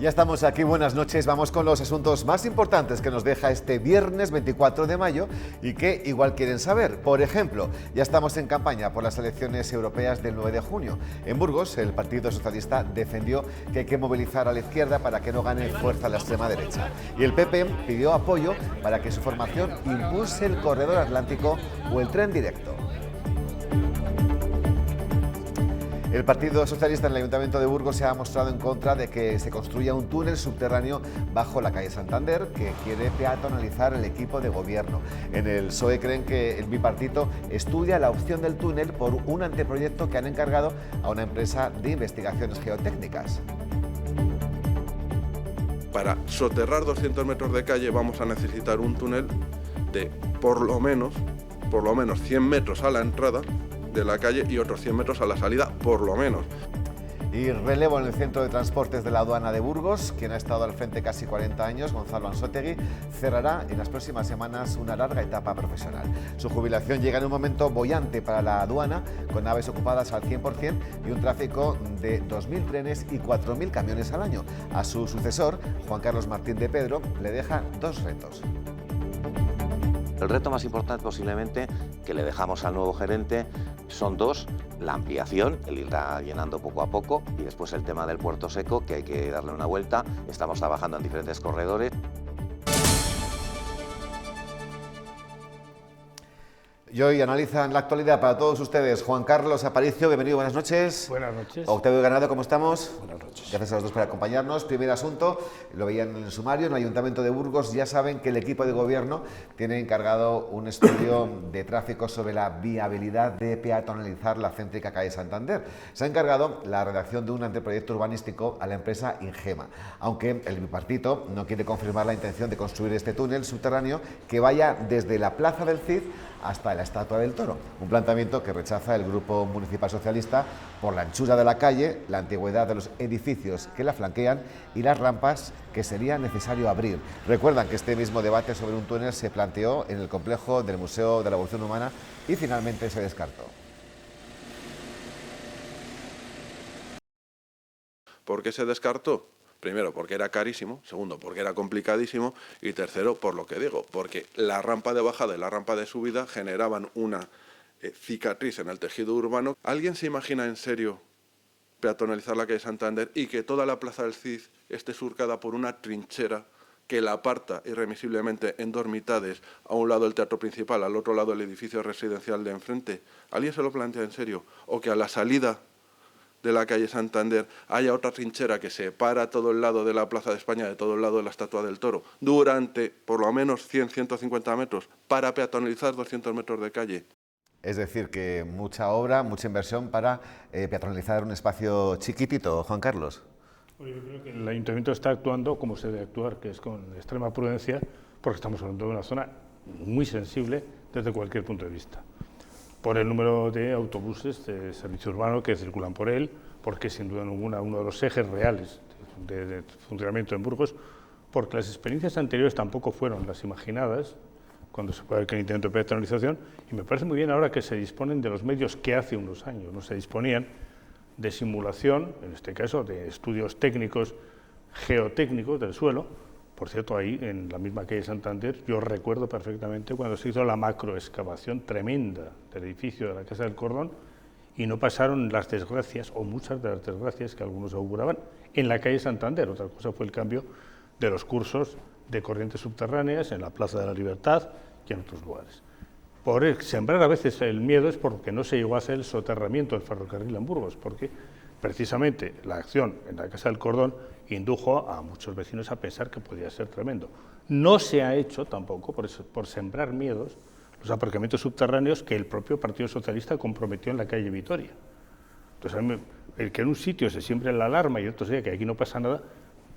Ya estamos aquí, buenas noches. Vamos con los asuntos más importantes que nos deja este viernes 24 de mayo y que igual quieren saber. Por ejemplo, ya estamos en campaña por las elecciones europeas del 9 de junio. En Burgos, el Partido Socialista defendió que hay que movilizar a la izquierda para que no gane fuerza la extrema derecha. Y el PP pidió apoyo para que su formación impulse el corredor atlántico o el tren directo. El Partido Socialista en el Ayuntamiento de Burgos se ha mostrado en contra de que se construya un túnel subterráneo bajo la calle Santander que quiere peatonalizar el equipo de gobierno. En el PSOE creen que el bipartito estudia la opción del túnel por un anteproyecto que han encargado a una empresa de investigaciones geotécnicas. Para soterrar 200 metros de calle vamos a necesitar un túnel de por lo menos 100 metros a la entrada de la calle y otros 100 metros a la salida, por lo menos. Y relevo en el Centro de Transportes de la Aduana de Burgos, quien ha estado al frente casi 40 años, Gonzalo Ansótegui, cerrará en las próximas semanas una larga etapa profesional. Su jubilación llega en un momento boyante para la aduana, con naves ocupadas al 100% y un tráfico de 2.000 trenes y 4.000 camiones al año. A su sucesor, Juan Carlos Martín de Pedro, le deja dos retos. El reto más importante posiblemente que le dejamos al nuevo gerente son dos: la ampliación, el irá llenando poco a poco, y después el tema del puerto seco, que hay que darle una vuelta. Estamos trabajando en diferentes corredores. Y hoy analizan la actualidad para todos ustedes Juan Carlos Aparicio, bienvenido, buenas noches. Buenas noches. Octavio Ganado, ¿cómo estamos? Buenas noches. Gracias a los dos por acompañarnos. Primer asunto, lo veían en el sumario, en el Ayuntamiento de Burgos ya saben que el equipo de gobierno tiene encargado un estudio de tráfico sobre la viabilidad de peatonalizar la céntrica calle Santander. Se ha encargado la redacción de un anteproyecto urbanístico a la empresa Ingema, aunque el bipartito no quiere confirmar la intención de construir este túnel subterráneo que vaya desde la Plaza del Cid hasta la Estatua del Toro, un planteamiento que rechaza el Grupo Municipal Socialista por la anchura de la calle, la antigüedad de los edificios que la flanquean y las rampas que sería necesario abrir. Recuerdan que este mismo debate sobre un túnel se planteó en el complejo del Museo de la Evolución Humana y finalmente se descartó. ¿Por qué se descartó? Primero, porque era carísimo. Segundo, porque era complicadísimo. Y tercero, por lo que digo, porque la rampa de bajada y la rampa de subida generaban una cicatriz en el tejido urbano. ¿Alguien se imagina en serio peatonalizar la calle Santander y que toda la Plaza del Cid esté surcada por una trinchera que la aparta irremisiblemente en dos mitades, a un lado el teatro principal, al otro lado el edificio residencial de enfrente? ¿Alguien se lo plantea en serio? ¿O que a la salida de la calle Santander haya otra trinchera que separa todo el lado de la Plaza de España de todo el lado de la Estatua del Toro durante por lo menos 100-150 metros para peatonalizar 200 metros de calle? Es decir, que mucha obra, mucha inversión para peatonalizar un espacio chiquitito, Juan Carlos. Yo creo que el Ayuntamiento está actuando como se debe actuar, que es con extrema prudencia, porque estamos hablando de una zona muy sensible desde cualquier punto de vista. Por el número de autobuses de servicio urbano que circulan por él, porque sin duda ninguna uno de los ejes reales de funcionamiento en Burgos, porque las experiencias anteriores tampoco fueron las imaginadas cuando se puede ver que el intento de peatonalización, y me parece muy bien ahora que se disponen de los medios que hace unos años no se disponían, de simulación, en este caso de estudios técnicos, geotécnicos del suelo. Por cierto, ahí en la misma calle Santander, yo recuerdo perfectamente cuando se hizo la macroexcavación tremenda del edificio de la Casa del Cordón y no pasaron las desgracias, o muchas de las desgracias que algunos auguraban, en la calle Santander. Otra cosa fue el cambio de los cursos de corrientes subterráneas en la Plaza de la Libertad y en otros lugares. Por sembrar a veces el miedo es porque no se llegó a hacer el soterramiento del ferrocarril en Burgos, porque precisamente la acción en la Casa del Cordón indujo a muchos vecinos a pensar que podía ser tremendo. No se ha hecho tampoco, por sembrar miedos, los aparcamientos subterráneos que el propio Partido Socialista comprometió en la calle Vitoria. Entonces, el que en un sitio se siembre la alarma y otro diga que aquí no pasa nada,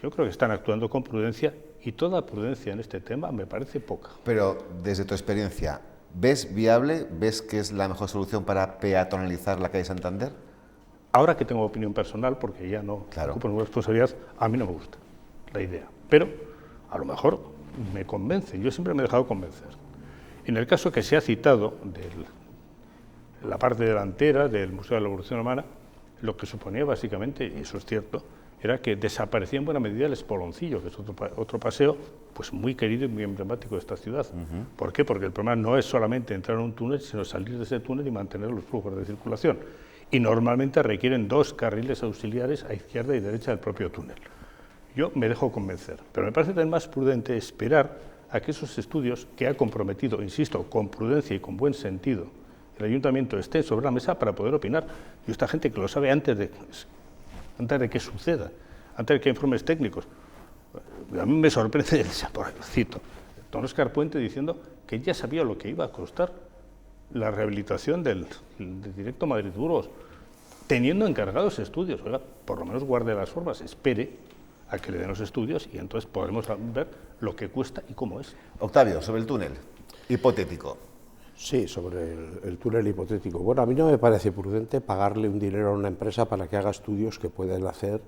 yo creo que están actuando con prudencia, y toda prudencia en este tema me parece poca. Pero desde tu experiencia, ¿ves viable, ves que es la mejor solución para peatonalizar la calle Santander? Ahora que tengo opinión personal, porque ya no ocupo ninguna responsabilidad, a mí no me gusta la idea. Pero a lo mejor me convence, yo siempre me he dejado convencer. En el caso que se ha citado de la parte delantera del Museo de la Evolución Humana, lo que suponía básicamente, y eso es cierto, era que desaparecía en buena medida el Espoloncillo, que es otro paseo pues muy querido y muy emblemático de esta ciudad. ¿Por qué? Porque el problema no es solamente entrar en un túnel, sino salir de ese túnel y mantener los flujos de circulación. Y normalmente requieren 2 carriles auxiliares a izquierda y derecha del propio túnel. Yo me dejo convencer, pero me parece también más prudente esperar a que esos estudios que ha comprometido, insisto, con prudencia y con buen sentido, el Ayuntamiento estén sobre la mesa para poder opinar. Y esta gente que lo sabe antes de que suceda, antes de que informes técnicos. A mí me sorprende, por cito, don Óscar Puente diciendo que ya sabía lo que iba a costar la rehabilitación del directo Madrid-Burgos, teniendo encargados estudios. Oiga, por lo menos guarde las formas, espere a que le den los estudios y entonces podremos ver lo que cuesta y cómo es. Octavio, sobre el túnel, hipotético. Sí, sobre el túnel hipotético. Bueno, a mí no me parece prudente pagarle un dinero a una empresa para que haga estudios que pueden hacer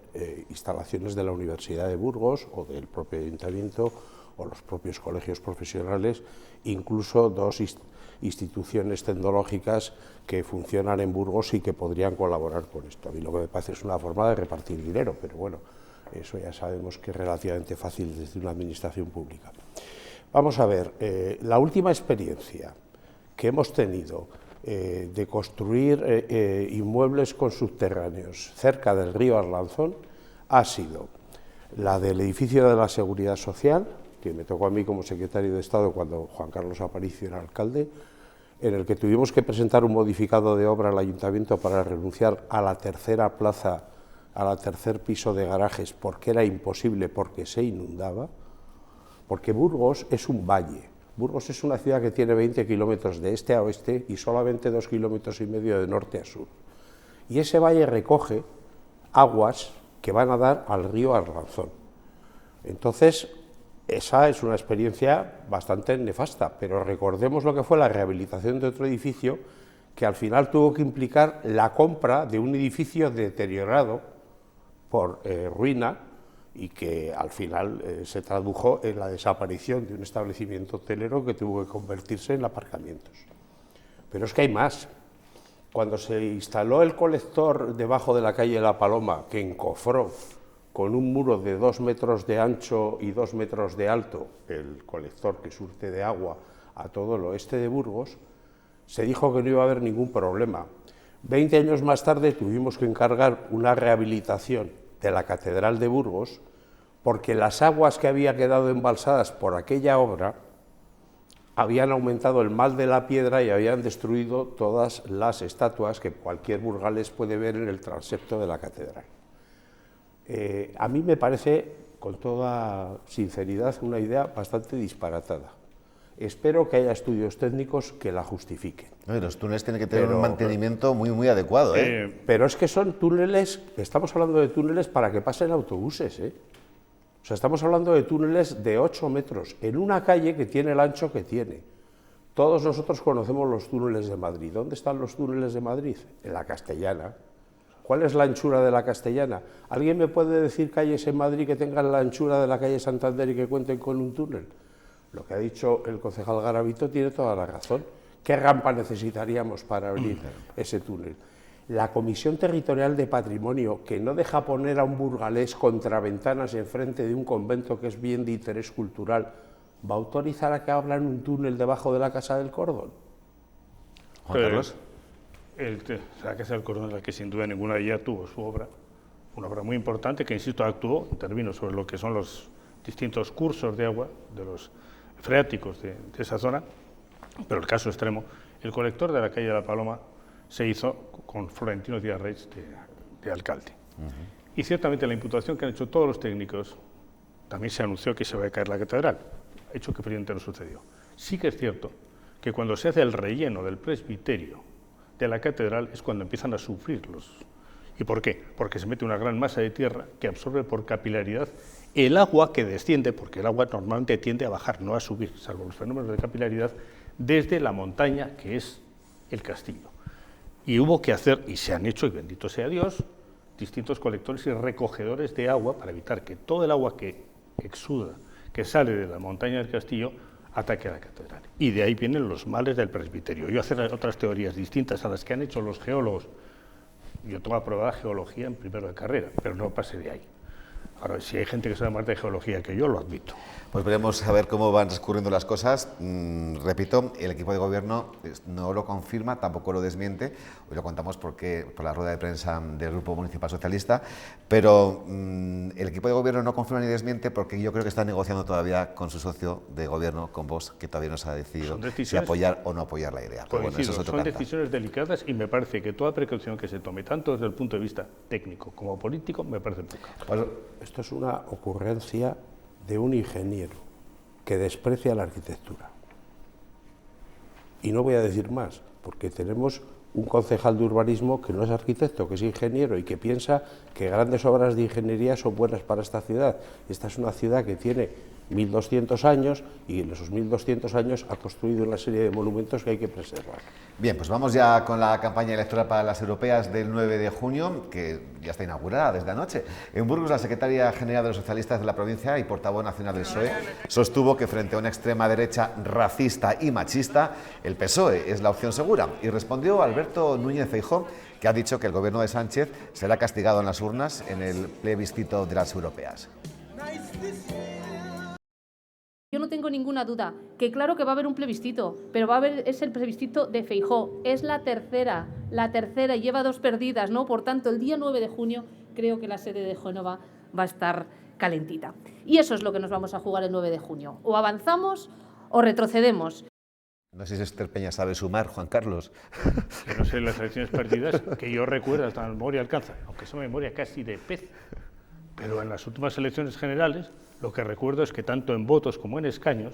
instalaciones de la Universidad de Burgos o del propio Ayuntamiento o los propios colegios profesionales, incluso 2 instituciones tecnológicas que funcionan en Burgos y que podrían colaborar con esto. A mí lo que me parece es una forma de repartir dinero, pero bueno, eso ya sabemos que es relativamente fácil desde una administración pública. Vamos a ver, la última experiencia que hemos tenido de construir inmuebles con subterráneos cerca del río Arlanzón ha sido la del edificio de la Seguridad Social, que me tocó a mí como secretario de Estado cuando Juan Carlos Aparicio era alcalde, en el que tuvimos que presentar un modificado de obra al Ayuntamiento para renunciar a la tercera plaza, al tercer piso de garajes, porque era imposible, porque se inundaba, porque Burgos es un valle. Burgos es una ciudad que tiene 20 kilómetros de este a oeste y solamente 2,5 kilómetros de norte a sur. Y ese valle recoge aguas que van a dar al río Arlanzón. Entonces, esa es una experiencia bastante nefasta, pero recordemos lo que fue la rehabilitación de otro edificio que al final tuvo que implicar la compra de un edificio deteriorado por ruina, y que al final se tradujo en la desaparición de un establecimiento hotelero que tuvo que convertirse en aparcamientos. Pero es que hay más. Cuando se instaló el colector debajo de la calle La Paloma, que encofró con un muro de 2 metros de ancho y 2 metros de alto, el colector que surte de agua a todo el oeste de Burgos, se dijo que no iba a haber ningún problema. 20 años más tarde tuvimos que encargar una rehabilitación de la Catedral de Burgos, porque las aguas que había quedado embalsadas por aquella obra habían aumentado el mal de la piedra y habían destruido todas las estatuas que cualquier burgalés puede ver en el transepto de la catedral. A mí me parece, con toda sinceridad, una idea bastante disparatada. Espero que haya estudios técnicos que la justifiquen. No, y los túneles tienen que tener un mantenimiento muy adecuado. Pero es que son túneles, estamos hablando de túneles para que pasen autobuses. O sea, estamos hablando de túneles de 8 metros, en una calle que tiene el ancho que tiene. Todos nosotros conocemos los túneles de Madrid. ¿Dónde están los túneles de Madrid? En la Castellana. ¿Cuál es la anchura de la Castellana? ¿Alguien me puede decir calles en Madrid que tengan la anchura de la calle Santander y que cuenten con un túnel? Lo que ha dicho el concejal Garavito tiene toda la razón. ¿Qué rampa necesitaríamos para abrir ese túnel? La Comisión Territorial de Patrimonio, que no deja poner a un burgalés contra ventanas enfrente de un convento que es bien de interés cultural, ¿va a autorizar a que abran un túnel debajo de la Casa del Cordón? Juan Carlos. La Casa del Cordón, la que sin duda ninguna de ellas tuvo su obra, una obra muy importante que, insisto, actuó, intervino sobre lo que son los distintos cursos de agua de los freáticos de esa zona, pero el caso extremo, el colector de la calle de La Paloma se hizo con Florentino Díaz Reig de alcalde. Y ciertamente la imputación que han hecho todos los técnicos, también se anunció que se va a caer la catedral, hecho que finalmente no sucedió. Sí que es cierto que cuando se hace el relleno del presbiterio de la catedral es cuando empiezan a sufrir los... ¿Y por qué? Porque se mete una gran masa de tierra que absorbe por capilaridad el agua que desciende, porque el agua normalmente tiende a bajar, no a subir, salvo los fenómenos de capilaridad, desde la montaña que es el castillo. Y hubo que hacer, y se han hecho, y bendito sea Dios, distintos colectores y recogedores de agua para evitar que todo el agua que exuda, que sale de la montaña del castillo, ataque a la catedral. Y de ahí vienen los males del presbiterio. Yo hacer otras teorías distintas a las que han hecho los geólogos. Yo tengo aprobada geología en primero de carrera, pero no pasé de ahí. Ahora, si hay gente que sabe más de geología que yo, lo admito. Pues veremos a ver cómo van transcurriendo las cosas. Repito, el equipo de gobierno no lo confirma, tampoco lo desmiente. Hoy lo contamos por la rueda de prensa del Grupo Municipal Socialista, pero el equipo de gobierno no confirma ni desmiente porque yo creo que está negociando todavía con su socio de gobierno, con Vox, que todavía no se ha decidido si apoyar o no apoyar la idea. Pero bueno, eso es son decisiones delicadas y me parece que toda precaución que se tome, tanto desde el punto de vista técnico como político, me parece poca. Pues esto es una ocurrencia de un ingeniero que desprecia la arquitectura. Y no voy a decir más, porque tenemos un concejal de urbanismo que no es arquitecto, que es ingeniero y que piensa que grandes obras de ingeniería son buenas para esta ciudad. Esta es una ciudad que tiene 1200 años y en esos 1200 años ha construido una serie de monumentos que hay que preservar. Bien, pues vamos ya con la campaña electoral para las europeas del 9 de junio, que ya está inaugurada desde anoche. En Burgos, la secretaria general de los socialistas de la provincia y portavoz nacional del PSOE sostuvo que frente a una extrema derecha racista y machista, el PSOE es la opción segura. Y respondió Alberto Núñez Feijóo, que ha dicho que el gobierno de Sánchez será castigado en las urnas en el plebiscito de las europeas. Yo no tengo ninguna duda que claro que va a haber un plebiscito, pero es el plebiscito de Feijóo, es la tercera, lleva 2 perdidas, ¿no? Por tanto, el día 9 de junio creo que la sede de Génova va a estar calentita. Y eso es lo que nos vamos a jugar el 9 de junio, o avanzamos o retrocedemos. No sé si Esther Peña sabe sumar, Juan Carlos. Que no sé las elecciones perdidas, que yo recuerdo, hasta la memoria alcanza, aunque es una memoria casi de pez, pero en las últimas elecciones generales lo que recuerdo es que tanto en votos como en escaños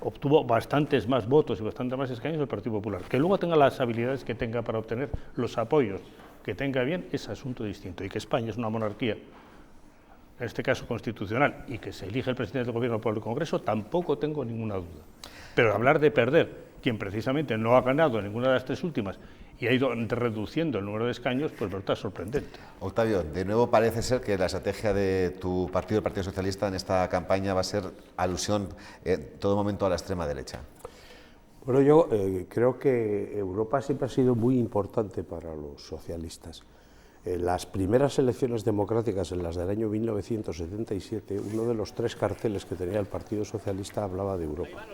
obtuvo bastantes más votos y bastantes más escaños el Partido Popular. Que luego tenga las habilidades que tenga para obtener los apoyos que tenga bien es asunto distinto, y que España es una monarquía, en este caso constitucional, y que se elige el presidente del gobierno por el Congreso, tampoco tengo ninguna duda. Pero hablar de perder, quien precisamente no ha ganado en ninguna de las 3 últimas y ha ido reduciendo el número de escaños, pues resulta sorprendente. Octavio, de nuevo parece ser que la estrategia de tu partido, el Partido Socialista, en esta campaña va a ser alusión en todo momento a la extrema derecha. Bueno, yo creo que Europa siempre ha sido muy importante para los socialistas. En las primeras elecciones democráticas, en las del año 1977, uno de los 3 carteles que tenía el Partido Socialista hablaba de Europa,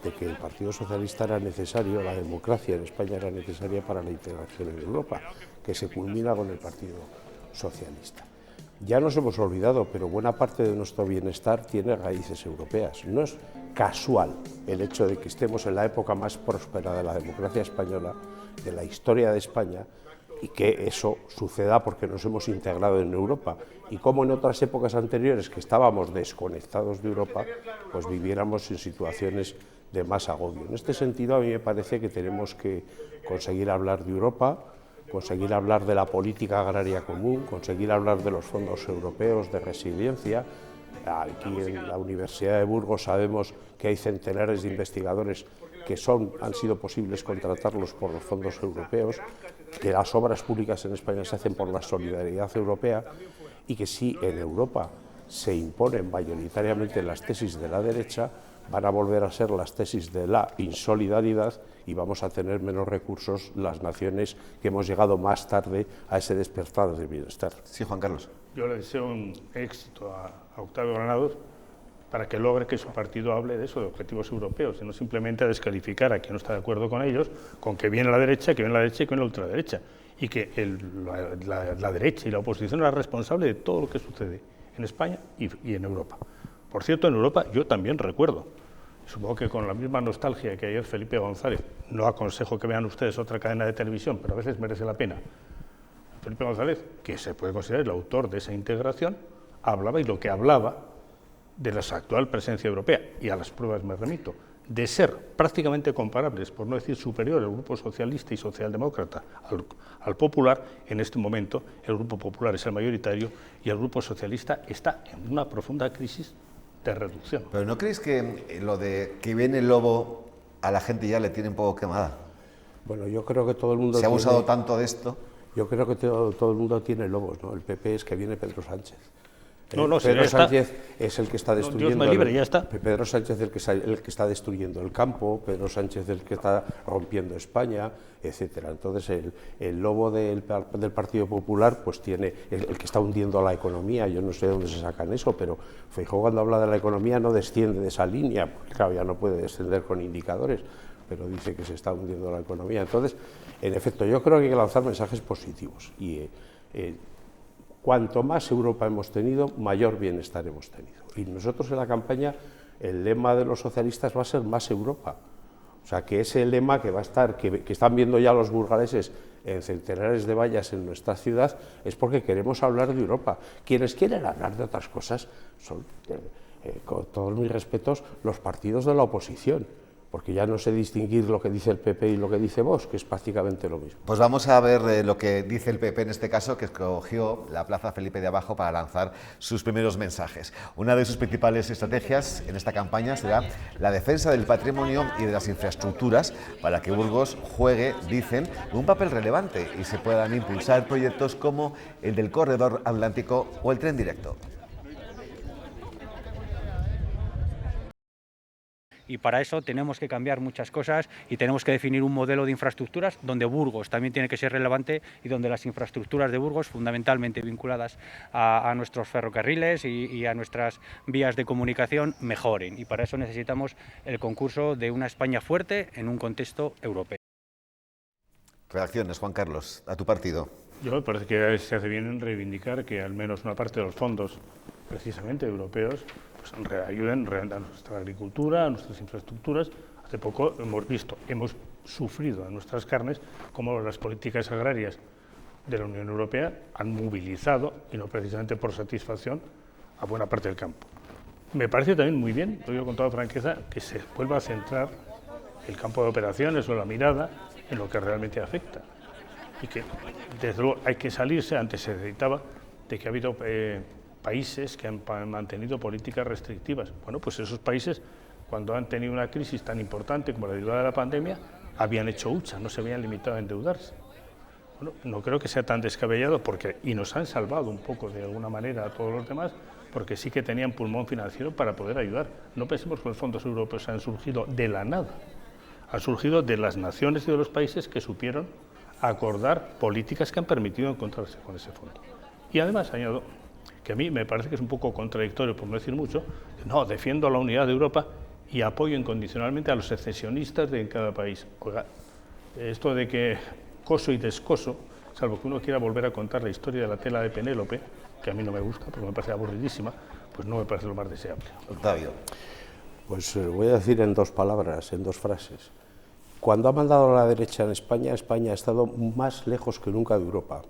de que el Partido Socialista era necesario, la democracia en España era necesaria para la integración en Europa, que se culmina con el Partido Socialista. Ya nos hemos olvidado, pero buena parte de nuestro bienestar tiene raíces europeas. No es casual el hecho de que estemos en la época más próspera de la democracia española, de la historia de España, y que eso suceda porque nos hemos integrado en Europa. Y como en otras épocas anteriores que estábamos desconectados de Europa, pues viviéramos en situaciones de más agobio. En este sentido, a mí me parece que tenemos que conseguir hablar de Europa, conseguir hablar de la política agraria común, conseguir hablar de los fondos europeos de resiliencia. Aquí en la Universidad de Burgos sabemos que hay centenares de investigadores que han sido posibles contratarlos por los fondos europeos, que las obras públicas en España se hacen por la solidaridad europea y que si en Europa se imponen mayoritariamente las tesis de la derecha, van a volver a ser las tesis de la insolidaridad y vamos a tener menos recursos las naciones que hemos llegado más tarde a ese despertar de bienestar. Sí, Juan Carlos. Yo le deseo un éxito a Octavio Granados para que logre que su partido hable de eso, de objetivos europeos, y no simplemente a descalificar a quien no está de acuerdo con ellos, con que viene la derecha, que viene la derecha y que viene la ultraderecha, y que la derecha y la oposición es la responsable de todo lo que sucede en España y en Europa. Por cierto, en Europa yo también recuerdo, supongo que con la misma nostalgia que ayer Felipe González, no aconsejo que vean ustedes otra cadena de televisión, pero a veces merece la pena, Felipe González, que se puede considerar el autor de esa integración, hablaba, y lo que hablaba, de la actual presencia europea, y a las pruebas me remito, de ser prácticamente comparables, por no decir superior, el Grupo Socialista y Socialdemócrata al Popular. En este momento el Grupo Popular es el mayoritario y el Grupo Socialista está en una profunda crisis de reducción. ¿Pero no creéis que lo de que viene el lobo a la gente ya le tiene un poco quemada? Bueno, yo creo que todo el mundo... ¿Se ha abusado tanto de esto? Yo creo que todo el mundo tiene lobos, ¿no? El PP es que viene Pedro Sánchez. Pedro Sánchez es el que está destruyendo. Dios me libre, ya está. Pedro Sánchez es el que está destruyendo el campo, Pedro Sánchez es el que está rompiendo España, etcétera. Entonces el lobo del Partido Popular pues tiene el que está hundiendo la economía. Yo no sé de dónde se sacan eso, pero Feijóo cuando habla de la economía no desciende de esa línea, porque claro, ya no puede descender con indicadores, pero dice que se está hundiendo la economía. Entonces, en efecto, yo creo que hay que lanzar mensajes positivos y cuanto más Europa hemos tenido, mayor bienestar hemos tenido. Y nosotros en la campaña, el lema de los socialistas va a ser más Europa. O sea, que ese lema que va a estar, que están viendo ya los burgaleses en centenares de vallas en nuestra ciudad, es porque queremos hablar de Europa. Quienes quieren hablar de otras cosas son, con todos mis respetos, los partidos de la oposición, porque ya no sé distinguir lo que dice el PP y lo que dice Vox, que es prácticamente lo mismo. Pues vamos a ver lo que dice el PP en este caso, que escogió la Plaza Felipe de Abajo para lanzar sus primeros mensajes. Una de sus principales estrategias en esta campaña será la defensa del patrimonio y de las infraestructuras para que Burgos juegue, dicen, un papel relevante y se puedan impulsar proyectos como el del Corredor Atlántico o el tren directo. Y para eso tenemos que cambiar muchas cosas y tenemos que definir un modelo de infraestructuras donde Burgos también tiene que ser relevante y donde las infraestructuras de Burgos, fundamentalmente vinculadas a nuestros ferrocarriles y a nuestras vías de comunicación, mejoren. Y para eso necesitamos el concurso de una España fuerte en un contexto europeo. Reacciones, Juan Carlos, a tu partido. Yo me parece que se hace bien en reivindicar que al menos una parte de los fondos, precisamente europeos, pues ayuden a nuestra agricultura, a nuestras infraestructuras. Hace poco hemos sufrido en nuestras carnes cómo las políticas agrarias de la Unión Europea han movilizado, y no precisamente por satisfacción, a buena parte del campo. Me parece también muy bien, lo digo con toda franqueza, que se vuelva a centrar el campo de operaciones o la mirada en lo que realmente afecta. Y que, desde luego, hay que salirse, antes se citaba, de que ha habido países que han mantenido políticas restrictivas. Bueno, pues esos países, cuando han tenido una crisis tan importante como la derivada de la pandemia, habían hecho hucha, no se habían limitado a endeudarse. Bueno, no creo que sea tan descabellado, y nos han salvado un poco de alguna manera a todos los demás, porque sí que tenían pulmón financiero para poder ayudar. No pensemos que los fondos europeos han surgido de la nada, han surgido de las naciones y de los países que supieron acordar políticas que han permitido encontrarse con ese fondo. Y además añado que a mí me parece que es un poco contradictorio, por no decir mucho, no, defiendo la unidad de Europa y apoyo incondicionalmente a los secesionistas de cada país. Oiga, esto de que coso y descoso, salvo que uno quiera volver a contar la historia de la tela de Penélope, que a mí no me gusta porque me parece aburridísima, pues no me parece lo más deseable. Octavio. Pues voy a decir en dos palabras, en dos frases. Cuando ha mandado a la derecha en España, España ha estado más lejos que nunca de Europa.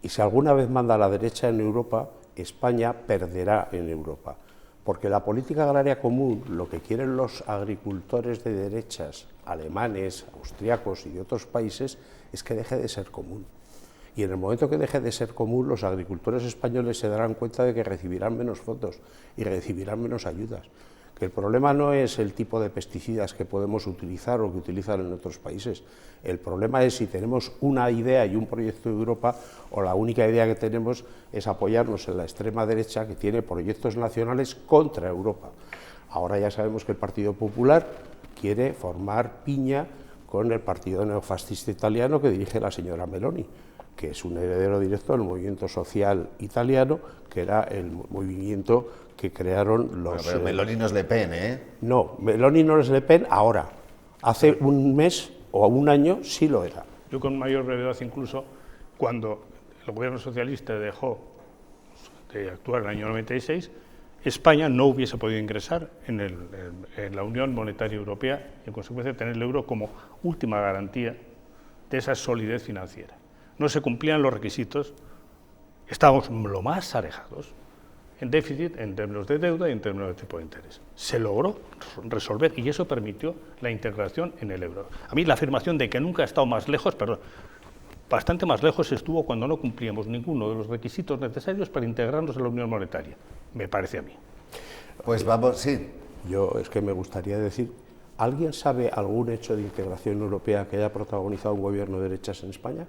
Y si alguna vez manda a la derecha en Europa, España perderá en Europa. Porque la política agraria común, lo que quieren los agricultores de derechas, alemanes, austriacos y de otros países, es que deje de ser común. Y en el momento que deje de ser común, los agricultores españoles se darán cuenta de que recibirán menos fondos y recibirán menos ayudas. Que el problema no es el tipo de pesticidas que podemos utilizar o que utilizan en otros países. El problema es si tenemos una idea y un proyecto de Europa o la única idea que tenemos es apoyarnos en la extrema derecha que tiene proyectos nacionales contra Europa. Ahora ya sabemos que el Partido Popular quiere formar piña con el partido neofascista italiano que dirige la señora Meloni, que es un heredero directo del movimiento social italiano, que era el movimiento que crearon los... Bueno, pero Meloni no es Le Pen, ¿eh? No, Meloni no es Le Pen ahora. Hace un mes o un año sí lo era. Yo con mayor brevedad incluso, cuando el gobierno socialista dejó de actuar en el año 96, España no hubiese podido ingresar en la Unión Monetaria Europea y en consecuencia tener el euro como última garantía de esa solidez financiera. No se cumplían los requisitos, estábamos lo más alejados en déficit en términos de deuda y en términos de tipo de interés. Se logró resolver y eso permitió la integración en el euro. A mí la afirmación de que nunca ha estado más lejos, perdón, bastante más lejos estuvo cuando no cumplíamos ninguno de los requisitos necesarios para integrarnos en la Unión Monetaria, me parece a mí. Pues vamos, sí. Yo es que me gustaría decir, ¿alguien sabe algún hecho de integración europea que haya protagonizado un gobierno de derechas en España?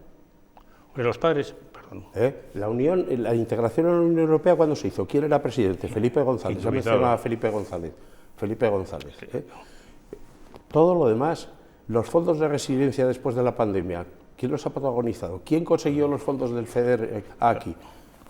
Porque los padres, perdón. La integración en la Unión Europea, ¿cuándo se hizo? ¿Quién era presidente? Felipe González. Se mencionaba Felipe González. Todo lo demás, los fondos de resiliencia después de la pandemia, ¿quién los ha protagonizado? ¿Quién consiguió los fondos del FEDER aquí?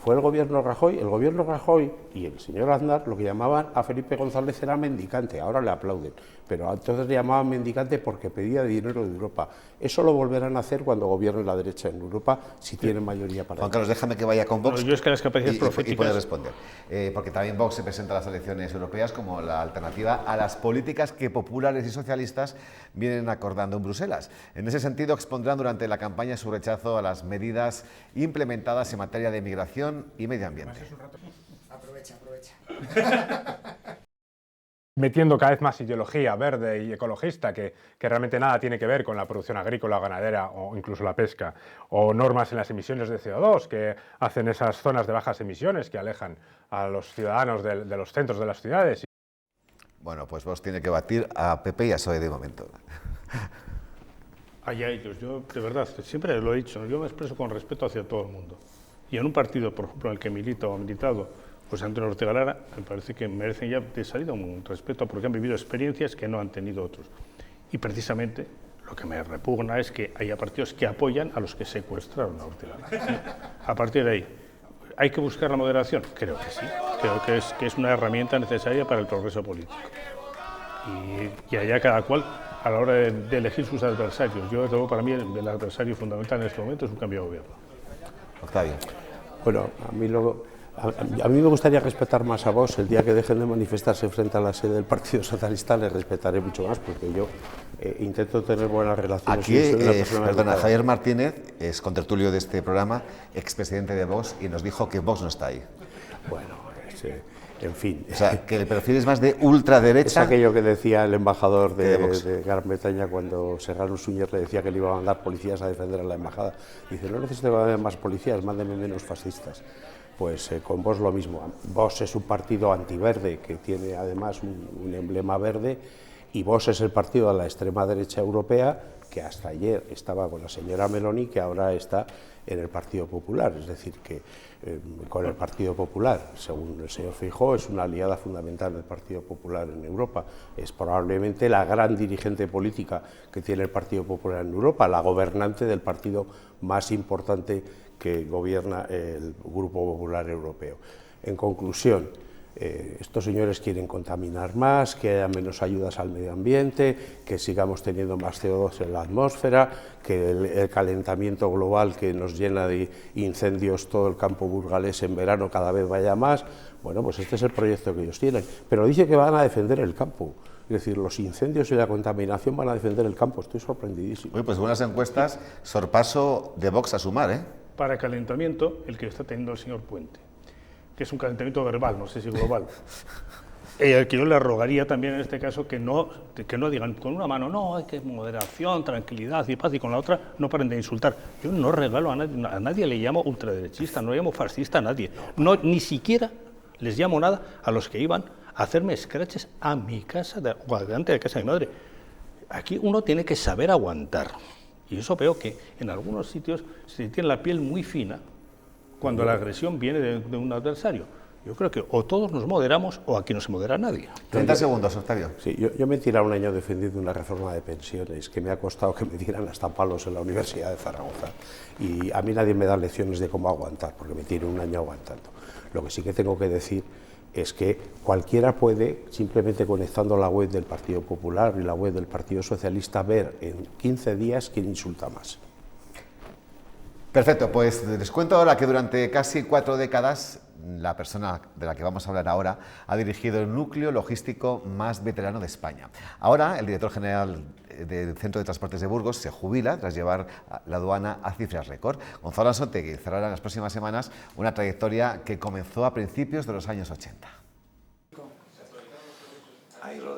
Fue el gobierno Rajoy. El gobierno Rajoy y el señor Aznar lo que llamaban a Felipe González era mendicante, ahora le aplauden, pero entonces le llamaban mendicante porque pedía dinero de Europa. Eso lo volverán a hacer cuando gobierne la derecha en Europa, si tienen mayoría para Juan Carlos, déjame que vaya con Vox yo es que las capacidades y puede responder. Porque también Vox se presenta a las elecciones europeas como la alternativa a las políticas que populares y socialistas vienen acordando en Bruselas. En ese sentido, expondrán durante la campaña su rechazo a las medidas implementadas en materia de migración y medio ambiente. Aprovecha. Metiendo cada vez más ideología verde y ecologista que realmente nada tiene que ver con la producción agrícola o ganadera o incluso la pesca, o normas en las emisiones de CO2 que hacen esas zonas de bajas emisiones que alejan a los ciudadanos de los centros de las ciudades. Bueno, pues Vox tiene que batir a PP y a PSOE de momento. Allá ellos, yo de verdad, siempre lo he dicho, yo me expreso con respeto hacia todo el mundo. Y en un partido, por ejemplo, en el que milito o ha militado José Antonio Ortega Lara, me parece que merecen ya de salida un respeto porque han vivido experiencias que no han tenido otros. Y precisamente lo que me repugna es que haya partidos que apoyan a los que secuestraron a Ortega Lara. A partir de ahí, ¿hay que buscar la moderación? Creo que sí. Creo que es una herramienta necesaria para el progreso político. Y allá cada cual a la hora de elegir sus adversarios. Yo, desde luego, para mí el adversario fundamental en este momento es un cambio de gobierno. Octavio. Bueno, a mí me gustaría respetar más a Vox. El día que dejen de manifestarse frente a la sede del Partido Socialista les respetaré mucho más, porque yo intento tener buenas relaciones. Aquí, perdona, Javier Martínez es contertulio de este programa, expresidente de Vox, y nos dijo que Vox no está ahí. Bueno, en fin. O sea, que el perfil es más de ultraderecha. Es aquello que decía el embajador de Gran Bretaña cuando Serrano Suñer le decía que le iba a mandar policías a defender a la embajada. Dice, no necesito más policías, mándenme menos fascistas. Pues con Vox lo mismo. Vox es un partido antiverde que tiene además un emblema verde, y Vox es el partido de la extrema derecha europea que hasta ayer estaba con la señora Meloni, que ahora está en el Partido Popular. Es decir, que con el Partido Popular, según el señor Feijóo, es una aliada fundamental del Partido Popular en Europa. Es probablemente la gran dirigente política que tiene el Partido Popular en Europa, la gobernante del partido más importante que gobierna el Grupo Popular Europeo. En conclusión, estos señores quieren contaminar más, que haya menos ayudas al medio ambiente, que sigamos teniendo más CO2 en la atmósfera, que el calentamiento global que nos llena de incendios todo el campo burgalés en verano cada vez vaya más. Bueno, pues este es el proyecto que ellos tienen, pero dice que van a defender el campo. Es decir, los incendios y la contaminación van a defender el campo. Estoy sorprendidísimo. Oye, pues según las encuestas, sorpaso de Vox a Sumar, ¿eh? Para calentamiento, el que está teniendo el señor Puente, que es un calentamiento verbal, no sé si global. El que yo le rogaría también en este caso que no digan con una mano, no, hay que moderación, tranquilidad y paz, y con la otra no paren de insultar. Yo no regalo a nadie le llamo ultraderechista, no llamo fascista a nadie. No, ni siquiera les llamo nada a los que iban a hacerme scratches a mi casa, o delante de casa de mi madre. Aquí uno tiene que saber aguantar. Y eso veo que en algunos sitios se tiene la piel muy fina cuando la agresión viene de un adversario. Yo creo que o todos nos moderamos o aquí no se modera nadie. 30 segundos, Octavio. Sí, yo me he tirado un año defendiendo una reforma de pensiones que me ha costado que me dieran hasta palos en la Universidad de Zaragoza. Y a mí nadie me da lecciones de cómo aguantar, porque me tiro un año aguantando. Lo que sí que tengo que decir es que cualquiera puede, simplemente conectando la web del Partido Popular y la web del Partido Socialista, ver en 15 días quién insulta más. Perfecto, pues les cuento ahora que durante casi 4 décadas la persona de la que vamos a hablar ahora ha dirigido el núcleo logístico más veterano de España. Ahora el director general del Centro de Transportes de Burgos se jubila tras llevar la aduana a cifras récord. Gonzalo Ansotegui cerrará en las próximas semanas una trayectoria que comenzó a principios de los años 80.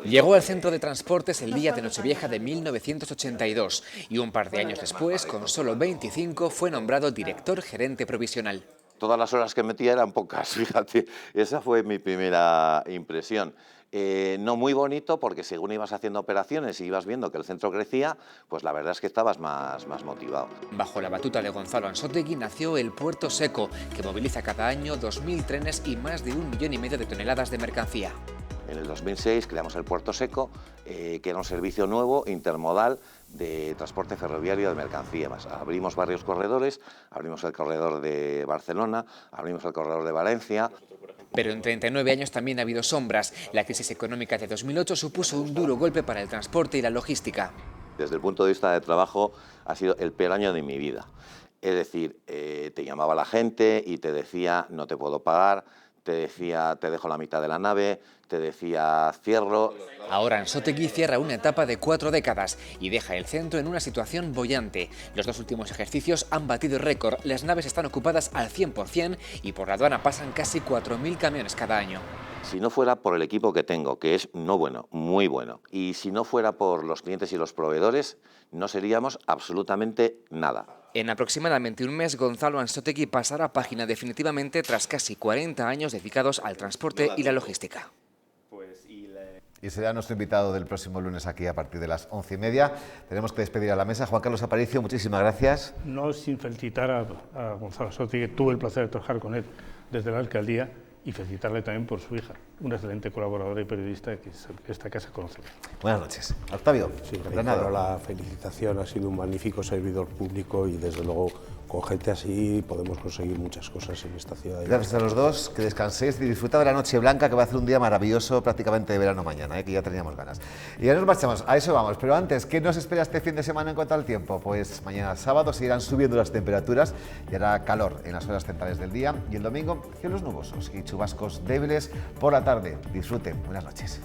Llegó al centro de transportes el día de Nochevieja de 1982 y un par de años después, con solo 25, fue nombrado director gerente provisional. Todas las horas que metía eran pocas, fíjate, esa fue mi primera impresión. no muy bonito, porque según ibas haciendo operaciones y ibas viendo que el centro crecía, pues la verdad es que estabas más motivado. Bajo la batuta de Gonzalo Ansótegui nació el Puerto Seco, que moviliza cada año 2.000 trenes y más de 1,5 millones de toneladas de mercancía. En el 2006 creamos el Puerto Seco, que era un servicio nuevo, intermodal, de transporte ferroviario de mercancías. Abrimos varios corredores, abrimos el corredor de Barcelona, abrimos el corredor de Valencia. Pero en 39 años también ha habido sombras. La crisis económica de 2008 supuso un duro golpe para el transporte y la logística. Desde el punto de vista de trabajo ha sido el peor año de mi vida. Es decir, te llamaba la gente y te decía no te puedo pagar, te decía te dejo la mitad de la nave, te decía cierro. Ahora Ansótegui cierra una etapa de 4 décadas y deja el centro en una situación boyante. Los 2 últimos ejercicios han batido récord, las naves están ocupadas al 100% y por la aduana pasan casi 4.000 camiones cada año. Si no fuera por el equipo que tengo, que es no bueno, muy bueno, y si no fuera por los clientes y los proveedores, no seríamos absolutamente nada. En aproximadamente un mes, Gonzalo Ansótegui pasará página definitivamente tras casi 40 años dedicados al transporte y la logística. Y será nuestro invitado del próximo lunes aquí a partir de las 11:30. Tenemos que despedir a la mesa. Juan Carlos Aparicio, muchísimas gracias. No sin felicitar a Gonzalo Ansótegui, tuve el placer de trabajar con él desde la alcaldía, y felicitarle también por su hija, una excelente colaboradora y periodista que esta casa conoce. Buenas noches. Octavio. Sí, reitero la felicitación, ha sido un magnífico servidor público y desde luego con gente así podemos conseguir muchas cosas en esta ciudad. Gracias a los dos, que descanséis y disfrutad de la Noche Blanca, que va a ser un día maravilloso, prácticamente de verano mañana, que ya teníamos ganas. Y ya nos marchamos, a eso vamos, pero antes, ¿qué nos espera este fin de semana en cuanto al tiempo? Pues mañana sábado seguirán subiendo las temperaturas y hará calor en las horas centrales del día, y el domingo cielos nubosos y chubascos débiles por la tarde. Disfruten, buenas noches.